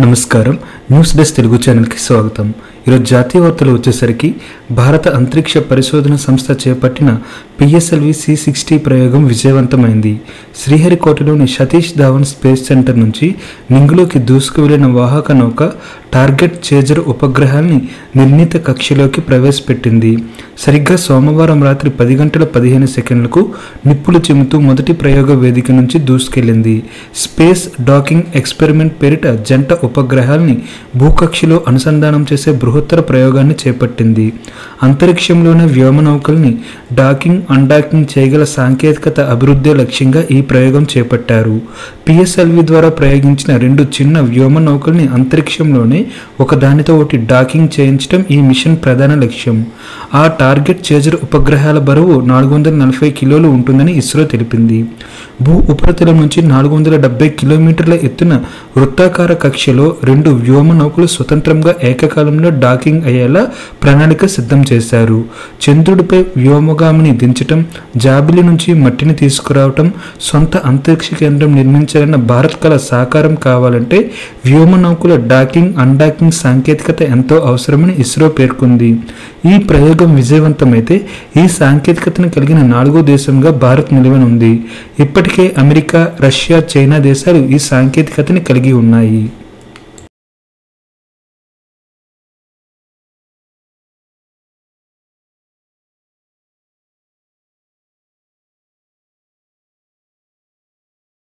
నమస్కారం. News desk Telugu ఛానల్కి స్వాగతం. ఈరోజు జాతీయ వార్తలు వచ్చేసరికి భారత అంతరిక్ష పరిశోధన సంస్థ చేపట్టిన పిఎస్ఎల్వి C-60 ప్రయోగం విజయవంతమైంది. శ్రీహరికోటలోని సతీష్ ధావన్ స్పేస్ సెంటర్ నుంచి నింగులోకి దూసుకు వెళ్లిన వాహక నౌక టార్గెట్ చేజర్ ఉపగ్రహాన్ని నిర్ణీత కక్షలోకి ప్రవేశపెట్టింది. సరిగ్గా సోమవారం రాత్రి 10:15 నిప్పులు చిమ్ముతూ మొదటి ప్రయోగ వేదిక నుంచి దూసుకెళ్లింది. స్పేస్ డాకింగ్ ఎక్స్పెరిమెంట్ పేరిట జంట ఉపగ్రహాల్ని భూకక్షలో అనుసంధానం చేసే బృహత్తర ప్రయోగాన్ని చేపట్టింది. అంతరిక్షంలోని వ్యోమనౌకల్ని డాకింగ్ అన్డాకింగ్ చేయగల సాంకేతికత అభివృద్ధి లక్ష్యంగా ఈ ప్రయోగం చేపట్టారు. పిఎస్ఎల్వి ద్వారా ప్రయోగించిన 2 చిన్న వ్యోమనౌకల్ని అంతరిక్షంలోనే ఒకదానితో ఒకటి డాకింగ్ చేయించడం ఈ మిషన్ ప్రధాన లక్ష్యం. ఆ టార్గెట్ చేజర్ ఉపగ్రహాల బరువు 440 కిలోలు ఉంటుందని ఇస్రో తెలిపింది. భూ ఉపరితలం నుంచి 470 కిలోమీటర్ల ఎత్తున వృత్తాకార కక్షలో 2 వ్యోమ నౌకలు స్వతంత్రంగా ఏకకాలంలో డాకింగ్ అయ్యేలా ప్రణాళిక సిద్ధం చేశారు. చంద్రుడిపై వ్యోమగామిని దించటం, జాబిలి నుంచి మట్టిని తీసుకురావటం, సొంత అంతరిక్ష కేంద్రం నిర్మించాలన్న భారత్ కల సాకారం కావాలంటే వ్యోమ నౌకల డాకింగ్ అన్డాకింగ్ సాంకేతికత ఎంతో అవసరమని ఇస్రో పేర్కొంది. ఈ ప్రయోగం విజయవంతమైతే ఈ సాంకేతికతను కలిగిన 4వ దేశంగా భారత్ నిలవనుంది. ఇప్పటికే అమెరికా, రష్యా, చైనా దేశాలు ఈ సాంకేతికతని కలిగి ఉన్నాయి.